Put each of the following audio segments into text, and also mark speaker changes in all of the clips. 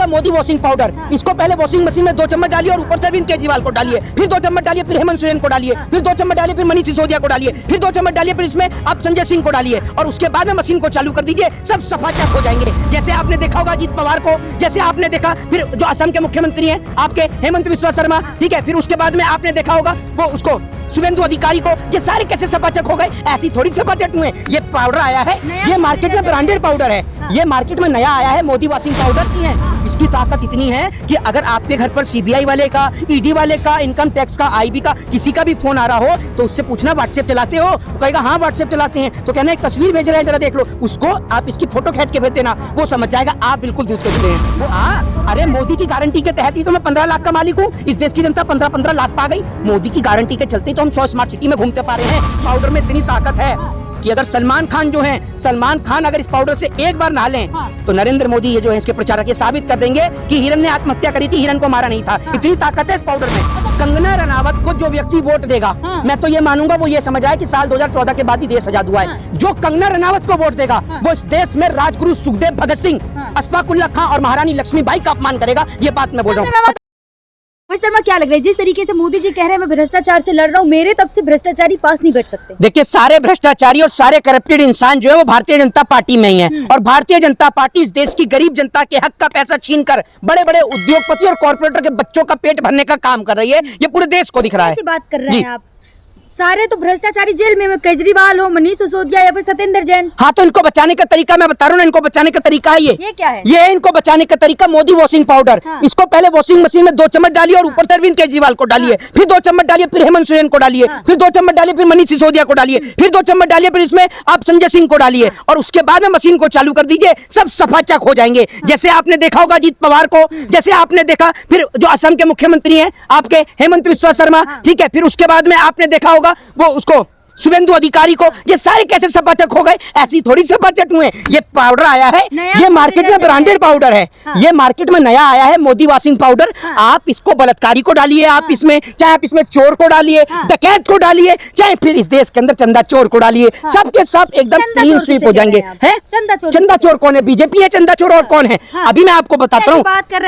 Speaker 1: आपका Modi washing powder. इसको पहले वॉशिंग मशीन में 2 चम्मच डालिए और ऊपर से अरविंद केजरीवाल को डालिए, फिर 2 चम्मच डालिए, फिर हेमंत सोरेन को डालिए, फिर 2 चम्मच डालिए, फिर मनीष सिसोदिया को डालिए, फिर 2 चम्मच डालिए, फिर इसमें आप संजय सिंह को डालिए और उसके बाद में मशीन को चालू कर दीजिए, सब सफाचक हो जाएंगे। जैसे आपने देखा होगा अजीत पवार को, जैसे आपने देखा फिर जो असम के मुख्यमंत्री हैं आपके हेमंत बिस्वा शर्मा, ठीक है, फिर उसके बाद में आपने देखा होगा वो उसको शुभेंदु अधिकारी को, ये सारे कैसे सफाचक हो गए? ऐसी थोड़ी सफाचक हुए। ये पाउडर आया है, ये मार्केट में ब्रांडेड पाउडर है, ये मार्केट में नया आया है, मोदी वॉशिंग पाउडर की है। इसकी ताकत इतनी है कि अगर आपके घर पर सीबीआई वाले का, ईडी वाले का, इनकम टैक्स का, आईबी का, किसी का भी फोन आ रहा हो तो उससे पूछना व्हाट्सएप चलाते हो? तो कहेगा हाँ व्हाट्सएप चलाते हैं। तो कहना एक तस्वीर भेज रहे हैं जरा देख लो, उसको आप इसकी फोटो खींच के भेज देना, वो समझ जाएगा आप बिल्कुल दूध के जुड़े हैं। वो अरे मोदी की गारंटी के तहत ही तो मैं 15 लाख का मालिक हूँ। इस देश की जनता 15-15 लाख पा गई। मोदी की गारंटी के चलते तो हम 100 स्मार्ट सिटी में घूमते पा रहे हैं। पाउडर में इतनी ताकत है कि अगर सलमान खान जो हैं, सलमान खान अगर इस पाउडर से एक बार नहा लें तो नरेंद्र मोदी ये जो है इसके प्रचारक ये साबित कर देंगे कि हिरन ने आत्महत्या करी थी, हिरन को मारा नहीं था। इतनी ताकत है इस पाउडर में। कंगना रनावत को जो व्यक्ति वोट देगा, मैं तो ये मानूंगा वो ये समझ आए कि साल 2014 के बाद ही देश आजाद हुआ है। जो कंगना रनावत को वोट देगा वो इस देश में राजगुरु सुखदेव, भगत सिंह, अशफाक उल्लाह खां और महारानी लक्ष्मीबाई का अपमान करेगा। ये बात मैं बोल रहा हूँ।
Speaker 2: शर्मा क्या लग रहा है जिस तरीके से मोदी जी कह रहे हैं मैं भ्रष्टाचार से लड़ रहा हूँ, मेरे तब से भ्रष्टाचारी पास नहीं बैठ सकते?
Speaker 1: देखिए सारे भ्रष्टाचारी और सारे करप्टेड इंसान जो है वो भारतीय जनता पार्टी में ही है और भारतीय जनता पार्टी इस देश की गरीब जनता के हक का पैसा छीनकर बड़े बड़े उद्योगपति और कॉर्पोरेटर के बच्चों का पेट भरने का काम कर रही है। ये पूरे देश को दिख रहा है।
Speaker 2: बात कर रहे हैं आप, सारे तो भ्रष्टाचारी जेल में, केजरीवाल हो, मनीष सिसोदिया या फिर सत्येंद्र जैन।
Speaker 1: हाँ तो इनको बचाने का तरीका मैं बता रहा हूँ, इनको बचाने का तरीका है ये
Speaker 2: क्या है?
Speaker 1: ये इनको बचाने का तरीका मोदी वॉशिंग पाउडर। इसको पहले वॉशिंग मशीन में 2 चम्मच डालिए और ऊपर से अरविंद केजरीवाल को डालिए, फिर 2 चम्मच डालिए, फिर हेमंत सोरेन को डालिए, फिर 2 चम्मच डालिए, फिर मनीष सिसोदिया को डालिए, फिर 2 चम्मच डालिए, फिर इसमें आप संजय सिंह को डालिए और उसके बाद में मशीन को चालू कर दीजिए, सब सफाचक हो जाएंगे। जैसे आपने देखा होगा अजीत पवार को, जैसे आपने देखा फिर जो असम के मुख्यमंत्री हैं आपके हेमंत बिस्वा शर्मा, ठीक है, फिर उसके बाद में आपने देखा होगा वो उसको शुभेंदु अधिकारी को, ये सारे कैसे सफाचक हो गए? ऐसी थोड़ी सफाचक हुए। ये पाउडर आया है, ये मार्केट में ब्रांडेड पाउडर है, ये मार्केट में नया आया है, मोदी वॉशिंग पाउडर। आप इसको बलात्कारी को डालिए, आप इसमें चाहे आप इसमें चोर को डालिए, डकैत को डालिए, चाहे फिर इस देश के अंदर चंदा चोर को डालिए, सबके सब एकदम क्लीन स्वीप हो जाएंगे। हैं चंदा चोर कौन है? बीजेपी है चंदा चोर, और कौन है? अभी मैं आपको बताता हूँ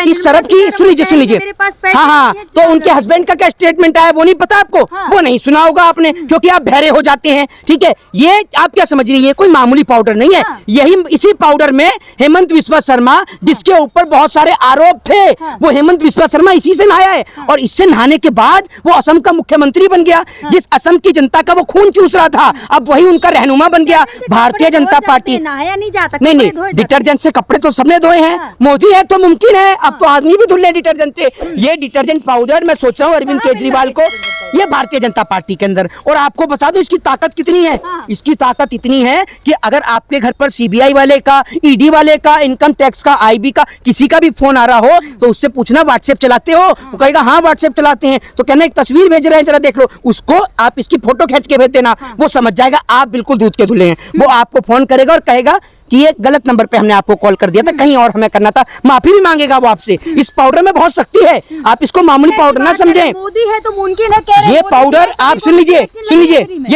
Speaker 1: इस सड़क की, सुन लीजिए। हाँ, तो उनके हस्बैंड का क्या स्टेटमेंट आया वो नहीं पता आपको? वो नहीं सुना होगा आपने, क्योंकि आप बहरे हो जाते हैं, ठीक है। ये आप क्या समझ रही है? ये कोई मामूली पाउडर नहीं है। यही इसी पाउडर में हेमंत बिस्वा शर्मा, जिसके ऊपर बहुत सारे आरोप थे, वो हेमंत बिस्वा शर्मा इसी से नहाया है और इससे नहाने के बाद वो असम का मुख्यमंत्री बन गया। जिस असम की जनता का वो खून चूस रहा था, अब वही उनका रहनुमा बन गया। भारतीय जनता पार्टी
Speaker 2: नहाया नहीं जाता,
Speaker 1: नहीं, डिटर्जेंट से कपड़े तो सबने धोए हैं। मोदी है तो मुमकिन है, अब तो आदमी भी धुल ले डिटर्जेंट से। ये डिटर्जेंट पाउडर मैं सोच रहा हूँ अरविंद केजरीवाल को, ये भारतीय जनता पार्टी के अंदर। और आपको बता दो इसकी ताकत कितनी है। इसकी ताकत इतनी है कि अगर आपके घर पर सीबीआई वाले का, ईडी वाले का, इनकम टैक्स का, आईबी का, किसी का भी फोन आ रहा हो तो उससे पूछना व्हाट्सएप चलाते हो? वो कहेगा हाँ व्हाट्सएप चलाते हैं। तो कहना एक तस्वीर भेज रहे हैं जरा देख लो, उसको आप इसकी फोटो खींच के भेज देना, वो समझ जाएगा आप बिल्कुल दूध के धुले हैं। वो आपको फोन करेगा और कहेगा कि ये गलत नंबर पे हमने आपको कॉल कर दिया था, कहीं और हमें करना था, माफी भी मांगेगा वो आपसे। इस पाउडर में बहुत शक्ति है, आप इसको मामूली पाउडर ना समझें।
Speaker 2: मोदी है तो मुमकिन है, कह रहे
Speaker 1: ये पाउडर आप सुन लीजिए,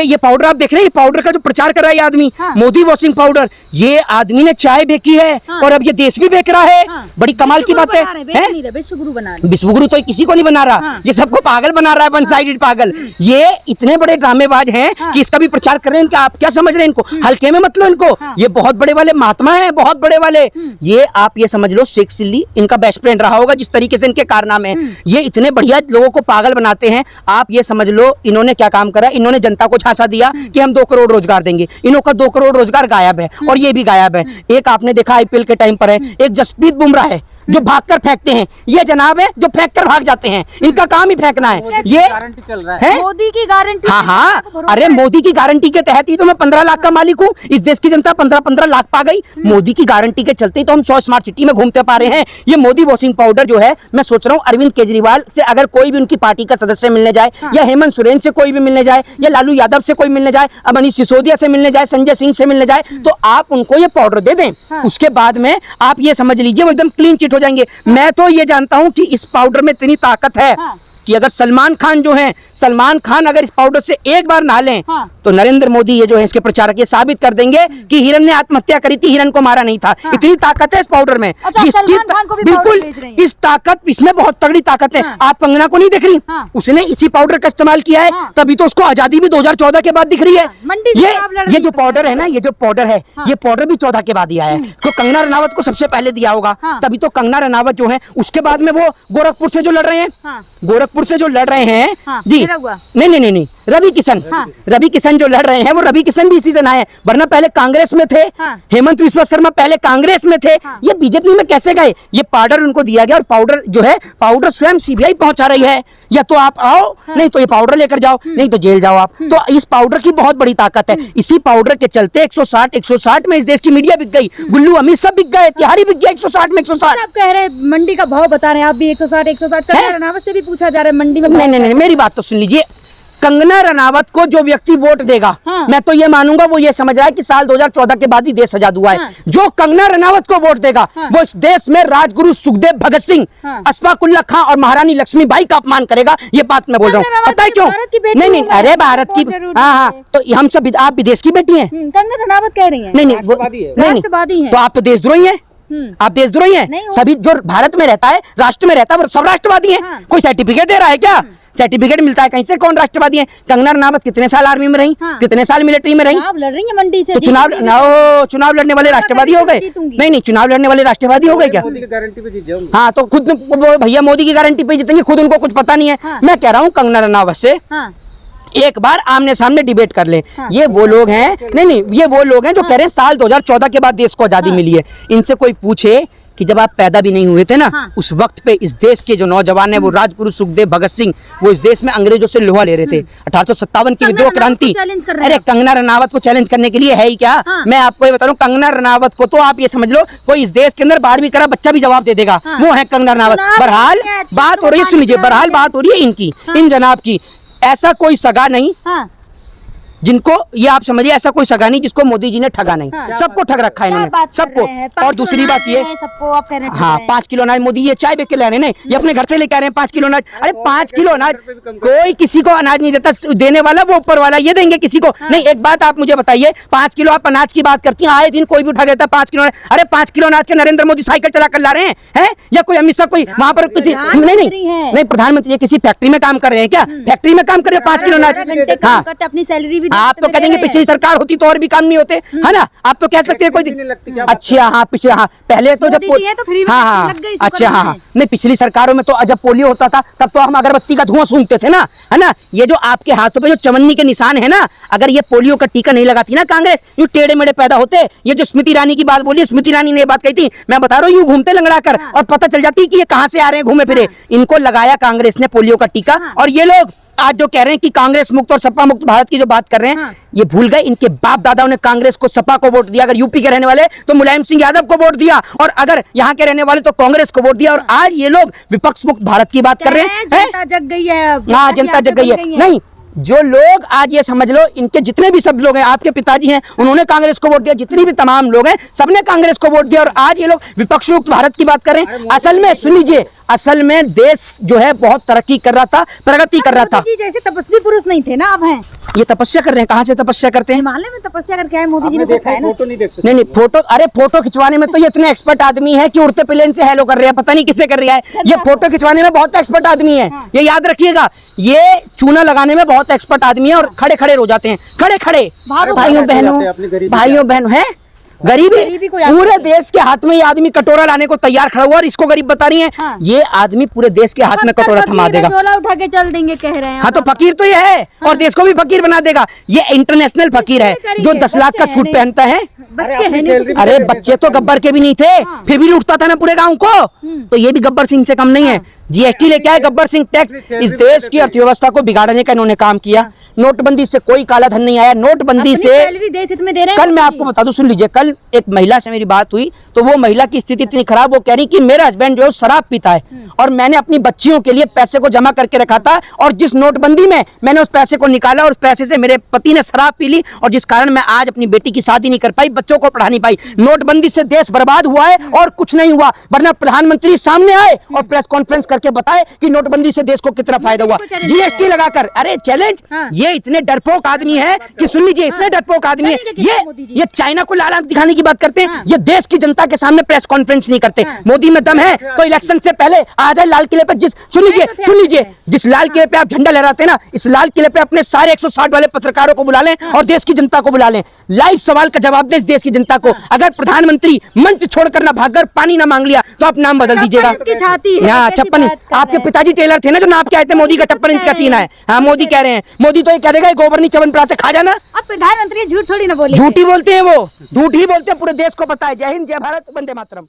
Speaker 1: ये पाउडर आप देख रहे हैं, ये पाउडर का जो प्रचार कर रहा है ये आदमी, मोदी वॉशिंग पाउडर, ये आदमी ने चाय बेची है और अब ये देश भी बेच रहा है। बड़ी कमाल की बात है। विश्वगुरु तो किसी को नहीं बना रहा, ये सबको पागल बना रहा है, वन साइडेड पागल। ये इतने बड़े ड्रामेबाज हैं कि इसका भी प्रचार कर रहे हैं। आप क्या समझ रहे हैं इनको? हल्के में मत लो इनको, ये बहुत बड़े वाले महात्मा हैं, बहुत बड़े वाले। ये आप ये समझ लो शेख चिल्ली इनका बेस्ट फ्रेंड रहा होगा, जिस तरीके से इनके कारनामे हैं। ये इतने बढ़िया लोगों को पागल बनाते हैं। आप ये समझ लो इन्होंने क्या काम करा, इन्होंने जनता को झांसा दिया कि हम 2 करोड़ रोजगार देंगे। इन्हों का 2 करोड़ रोजगार गायब है और ये भी गायब है। एक आपने देखा आईपीएल के टाइम पर है, एक जसप्रीत बुमराह है जो भागकर फेंकते हैं, ये जनाब है जो फेंक कर भाग जाते हैं, इनका काम ही फेंकना है। ये
Speaker 2: गारंटी चल रहा है, मोदी की गारंटी।
Speaker 1: हाँ, अरे मोदी की गारंटी के तहत ही तो मैं 15 लाख का मालिक हूँ। इस देश की जनता 15-15 लाख पा गई। मोदी की गारंटी के चलते तो हम 100 स्मार्ट सिटी में घूमते पा रहे हैं। ये मोदी वॉशिंग पाउडर जो है, मैं सोच रहा हूँ अरविंद केजरीवाल से अगर कोई भी उनकी पार्टी का सदस्य मिलने जाए, या हेमंत सोरेन से कोई भी मिलने जाए, या लालू यादव से कोई मिलने जाए, मनीष सिसोदिया से मिलने जाए, संजय सिंह से मिलने जाए, तो आप उनको ये पाउडर दे दें। उसके बाद में आप ये समझ लीजिए वो एकदम क्लीन चिट हो जाएंगे। मैं तो ये जानता हूं कि इस पाउडर में इतनी ताकत है कि अगर सलमान खान जो है, सलमान खान अगर इस पाउडर से एक बार नहा लें
Speaker 2: हाँ।
Speaker 1: तो नरेंद्र मोदी ये जो है इसके प्रचारक ये साबित कर देंगे कि हिरन ने आत्महत्या करी थी, हिरन को मारा नहीं था।
Speaker 2: हाँ।
Speaker 1: इतनी ताकत है इस पाउडर में।
Speaker 2: अच्छा,
Speaker 1: जिसकी
Speaker 2: सलमान खान को भी
Speaker 1: बिल्कुल
Speaker 2: पाउडर बेच रहे हैं।
Speaker 1: इस ताकत, इसमें बहुत तगड़ी ताकत है।
Speaker 2: हाँ।
Speaker 1: आप कंगना को नहीं देख रही?
Speaker 2: हाँ।
Speaker 1: उसने इसी पाउडर का इस्तेमाल किया है,
Speaker 2: हाँ।
Speaker 1: तभी तो उसको आजादी भी 2014 के बाद दिख रही है।
Speaker 2: हाँ, मंडी से आप लड़ रही
Speaker 1: ये जो
Speaker 2: तो
Speaker 1: पाउडर है ना, ये जो पाउडर है,
Speaker 2: हाँ।
Speaker 1: ये पाउडर भी 14 के बाद ही आया है। तो कंगना रनावत को सबसे पहले दिया होगा,
Speaker 2: हाँ।
Speaker 1: तभी तो कंगना रनावत जो है, उसके बाद में वो गोरखपुर से जो लड़ रहे हैं,
Speaker 2: हाँ।
Speaker 1: गोरखपुर से जो लड़ रहे हैं
Speaker 2: हाँ,
Speaker 1: जी,
Speaker 2: मेरा हुआ।
Speaker 1: नहीं, रवि किशन,
Speaker 2: हाँ।
Speaker 1: रवि किशन जो लड़ रहे हैं वो रवि किशन भी इसी से आए हैं, वरना पहले कांग्रेस में थे।
Speaker 2: हाँ।
Speaker 1: हेमंत विश्व शर्मा पहले कांग्रेस में थे।
Speaker 2: हाँ।
Speaker 1: ये बीजेपी में कैसे गए? ये पाउडर उनको दिया गया और पाउडर जो है, पाउडर स्वयं सीबीआई पहुंचा रही है। या तो आप आओ, नहीं तो ये पाउडर लेकर जाओ, नहीं तो जेल जाओ आप। तो इस पाउडर की बहुत बड़ी ताकत है। इसी पाउडर के चलते 160 में इस देश की मीडिया बिक गई, गुल्लू अमित सब बिक गए, तिहारी बिक गया 160 में 160।
Speaker 2: आप कह रहे हैं मंडी का भाव बता रहे हैं, आप भी 160 कंगना रनावत से भी पूछा जा रहा है मंडी में।
Speaker 1: नहीं, मेरी बात तो सुन लीजिए। कंगना रनावत को जो व्यक्ति वोट देगा,
Speaker 2: हाँ।
Speaker 1: मैं तो ये मानूंगा वो ये समझ रहा है कि साल 2014 के बाद ही देश आजाद हुआ है।
Speaker 2: हाँ।
Speaker 1: जो कंगना रनावत को वोट देगा,
Speaker 2: हाँ।
Speaker 1: वो इस देश में राजगुरु सुखदेव भगत सिंह,
Speaker 2: हाँ।
Speaker 1: अशफाक उल्लाह खां और महारानी लक्ष्मीबाई का अपमान करेगा। ये बात मैं बोल रहा हूँ। पता है क्यों?
Speaker 2: भारत की बेटी
Speaker 1: नहीं,
Speaker 2: है,
Speaker 1: अरे भारत की,
Speaker 2: बहुत जरूरी
Speaker 1: हाँ,
Speaker 2: है।
Speaker 1: तो हम सब, आप विदेश की बेटी हैं?
Speaker 2: कंगना रनावत कह रही है
Speaker 1: नहीं,
Speaker 2: राष्ट्रवादी है।
Speaker 1: तो आप तो देशद्रोही हैं। आप देशद्रोही
Speaker 2: नहीं
Speaker 1: हैं।
Speaker 2: हूँ।
Speaker 1: सभी जो भारत में रहता है, राष्ट्र में रहता है, वो सब राष्ट्रवादी हैं।
Speaker 2: हाँ।
Speaker 1: कोई सर्टिफिकेट दे रहा है क्या? सर्टिफिकेट मिलता है कहीं से? कौन राष्ट्रवादी है? कंगना रनावत कितने साल आर्मी में रही,
Speaker 2: हाँ।
Speaker 1: कितने साल मिलिट्री में रही?
Speaker 2: आप लड़ रही हैं मंडी से,
Speaker 1: तो चुनाव लड़ने वाले राष्ट्रवादी हो गए?
Speaker 2: जीतूंगी।
Speaker 1: नहीं, चुनाव लड़ने वाले राष्ट्रवादी हो गए क्या?
Speaker 3: मोदी की गारंटी पे जीत जाऊं।
Speaker 1: हाँ, तो खुद वो भैया मोदी की गारंटी पे जीतेंगे, खुद उनको कुछ पता नहीं है।
Speaker 2: हाँ।
Speaker 1: मैं कह रहा हूँ कंगना रनावत से
Speaker 2: हाँ।
Speaker 1: एक बार आमने सामने डिबेट कर ले।
Speaker 2: हाँ।
Speaker 1: ये वो लोग हैं, नहीं, ये वो लोग हैं जो कह रहे हैं साल 2014 के बाद देश को आजादी मिली है। इनसे कोई पूछे कि जब आप पैदा भी नहीं हुए थे ना,
Speaker 2: हाँ।
Speaker 1: उस वक्त पे इस देश के जो नौजवान है, वो राजगुरु सुखदेव भगत सिंह, वो इस देश में अंग्रेजों से लोहा ले रहे थे। 1857 की विद्रोह क्रांति। अरे कंगना रनावत को चैलेंज करने के लिए है ही क्या?
Speaker 2: हाँ।
Speaker 1: मैं आपको ये बता रहा हूँ, कंगना रनावत को तो आप ये समझ लो, कोई इस देश के अंदर 12वीं करा बच्चा भी जवाब दे देगा।
Speaker 2: हाँ।
Speaker 1: वो है कंगना रनावत।
Speaker 2: चुनाव
Speaker 1: बहरहाल
Speaker 2: नहीं है, अच्छा,
Speaker 1: बात हो रही है,
Speaker 2: तो
Speaker 1: सुन लीजिए,
Speaker 2: पानी
Speaker 1: बहरहाल
Speaker 2: पिला
Speaker 1: बात हो रही है इनकी,
Speaker 2: हाँ।
Speaker 1: इन जनाब की। ऐसा कोई सगा नहीं
Speaker 2: हाँ।
Speaker 1: जिनको, ये आप समझिए, ऐसा कोई सगा नहीं जिसको मोदी जी ने ठगा नहीं।
Speaker 2: हाँ।
Speaker 1: सबको ठग रखा है
Speaker 2: क्या
Speaker 1: इन्होंने,
Speaker 2: बात कर
Speaker 1: सबको।
Speaker 2: रहे हैं?
Speaker 1: और दूसरी बात ये,
Speaker 2: सबको आप कह रहे हैं
Speaker 1: हाँ, 5 किलो अनाज मोदी ये चाय बेच के ले रहे हैं, नहीं, ये अपने घर से लेके आ रहे हैं 5 किलो अनाज। अरे 5 किलो अनाज कोई किसी को अनाज नहीं देता, देने वाला वो ऊपर वाला, ये देंगे किसी को नहीं। एक बात आप मुझे बताइए, 5 किलो आप अनाज की बात करती हैं, आए दिन कोई भी उठा देता है 5 किलो अनाज। अरे 5 किलो अनाज के नरेंद्र मोदी साइकिल चला कर ला रहे हैं? या कोई अमित शाह कोई वहां पर कुछ नहीं, प्रधानमंत्री किसी फैक्ट्री में काम कर रहे हैं क्या? फैक्ट्री में काम कर रहे हैं 5 किलो अनाज। हाँ,
Speaker 2: अपनी सैलरी भी
Speaker 1: आप तो कहेंगे पिछली सरकार होती तो और भी काम नहीं होते, है ना? आप तो कह सकते हैं कोई। अच्छा, हाँ, पिछले, हाँ, पहले तो जब हाँ, अच्छा, हाँ, नहीं, पिछली सरकारों में तो जब पोलियो होता था तब तो हम अगरबत्ती का धुआं सूंघते थे ना, है ना? ये जो आपके हाथों पे जो चवन्नी के निशान है ना, अगर ये पोलियो का टीका नहीं लगाती ना कांग्रेस, यूं टेढ़े मेढ़े पैदा होते। ये जो स्मृति ईरानी की बात बोली, स्मृति ईरानी ने ये बात कही थी, मैं बता रहा हूँ, यूं घूमते लंगड़ा कर और पता चल जाती कि ये कहाँ से आ रहे हैं घूमे फिरे। इनको लगाया कांग्रेस ने पोलियो का टीका, और ये लोग आज जो कह रहे हैं कि कांग्रेस मुक्त और सपा मुक्त भारत की जो बात कर रहे हैं,
Speaker 2: हाँ।
Speaker 1: ये भूल गए इनके बाप दादाओं ने कांग्रेस को, सपा को वोट दिया। अगर यूपी के रहने वाले तो मुलायम सिंह यादव को वोट दिया, और अगर यहाँ के रहने वाले तो कांग्रेस को वोट दिया। और आज ये लोग विपक्ष मुक्त भारत की बात कर रहे हैं।
Speaker 2: जनता जग गई है।
Speaker 1: हाँ, जनता जग गई है। नहीं, जो लोग आज ये समझ लो, इनके जितने भी सब लोग हैं, आपके पिताजी हैं, उन्होंने कांग्रेस को वोट दिया, जितनी भी तमाम लोग हैं सबने कांग्रेस को वोट दिया, और आज ये लोग विपक्ष मुक्त भारत की बात कर रहे हैं। असल में सुन लीजिए, असल में देश जो है बहुत तरक्की कर रहा था, प्रगति कर रहा था।
Speaker 2: मोदी जी जैसे तपस्वी पुरुष नहीं थे ना, अब हैं।
Speaker 1: ये तपस्या कर रहे हैं, कहाँ से तपस्या करते हैं?
Speaker 2: हिमालय में तपस्या करके आए मोदी जी ने,
Speaker 3: देखा
Speaker 2: बताया ना।
Speaker 3: फोटो नहीं देखते।
Speaker 1: नहीं, फोटो, अरे फोटो खिंचवाने में तो ये इतने एक्सपर्ट आदमी है कि उड़ते प्लेन से हेलो कर रहे हैं, पता नहीं किसे कर रहा है। ये फोटो खिंचवाने में बहुत एक्सपर्ट आदमी है, ये याद रखिएगा। ये चूना लगाने में बहुत एक्सपर्ट आदमी है, और खड़े खड़े रो जाते हैं, खड़े खड़े। भाइयों बहनों है, गरीबी पूरे देश के हाथ में ये आदमी कटोरा लाने को तैयार खड़ा हुआ, और इसको गरीब बता रही है।
Speaker 2: हाँ।
Speaker 1: ये आदमी पूरे देश के हाथ में कटोरा थमा देगा।
Speaker 2: झोला उठा के चल देंगे कह रहे हैं।
Speaker 1: हाँ, तो फकीर तो ये है, और देश को भी फकीर बना देगा। ये इंटरनेशनल फकीर है जो 10 लाख का सूट पहनता है।
Speaker 2: बच्चे हैं नहीं।
Speaker 1: अरे बच्चे तो गब्बर के भी नहीं थे, फिर भी लूटता था ना पूरे गांव को, तो ये भी गब्बर सिंह से कम नहीं है। जीएसटी लेके आए गब्बर सिंह, टैक्स, इस देश की अर्थव्यवस्था को बिगाड़ने का इन्होंने काम किया। नोटबंदी से कोई काला धन नहीं आया, नोटबंदी से। कल मैं आपको बता दूं, सुन लीजिए, कल एक महिला से मेरी बात हुई, तो वो महिला की स्थिति इतनी खराब, वो कह रही कि मेरा हस्बैंड जो है शराब पीता है, और मैंने अपनी बच्चियों के लिए पैसे को जमा करके रखा था, और जिस नोटबंदी में मैंने उस पैसे को निकाला, और उस पैसे से मेरे पति ने शराब पी ली, और जिस कारण मैं आज अपनी बेटी की शादी नहीं कर पाई, बच्चों को पढ़ा नहीं पाई। नोटबंदी से देश बर्बाद हुआ है और कुछ नहीं हुआ, वरना प्रधानमंत्री सामने आए और प्रेस कॉन्फ्रेंस कर करके बताए कि नोटबंदी से देश को कितना फायदा हुआ।
Speaker 2: को challenge
Speaker 1: जीएसटी
Speaker 2: किया
Speaker 1: लगाकर, अरे चैलेंज,
Speaker 2: हाँ।
Speaker 1: ये इतने डरपोक आदमी है कि सुन लीजिए, इतने डरपोक आदमी है,
Speaker 2: नहीं लेकिन मोदी जी।
Speaker 1: ये चाइना को लाल आंख दिखाने की बात करते हैं,
Speaker 2: हाँ।
Speaker 1: ये देश की जनता के सामने प्रेस कॉन्फ्रेंस नहीं करते।
Speaker 2: हाँ।
Speaker 1: मोदी में दम है तो इलेक्शन से पहले आ जाए लाल किले पर, सुन लीजिए, जिस लाल किले पे आप झंडा लहराते हैं ना, इस लाल किले पे अपने सारे 160 वाले पत्रकारों को बुला लें और देश की जनता को बुला लें, लाइव सवाल का जवाब दें इस देश की जनता को। अगर प्रधानमंत्री मंच छोड़कर ना भागकर पानी ना मांग लिया तो आप नाम बदल दीजिएगा।
Speaker 2: इसकी छाती है,
Speaker 1: हाँ,
Speaker 2: कैसी
Speaker 1: 56,
Speaker 2: बात कर
Speaker 1: आपके
Speaker 2: रहे हैं?
Speaker 1: पिताजी टेलर थे ना जो नाप के आए थे, मोदी का 56 इंच का सीना है। हाँ, मोदी कह रहे हैं, मोदी तो ये कह देगा ये गोबरनी च्यवनप्राश से खा जाना।
Speaker 2: अब प्रधानमंत्री झूठ थोड़ी ना बोले।
Speaker 1: झूठी बोलते हैं वो, झूठ ही बोलते हैं, पूरे देश को पता है। जय हिंद, जय भारत, वंदे मातरम।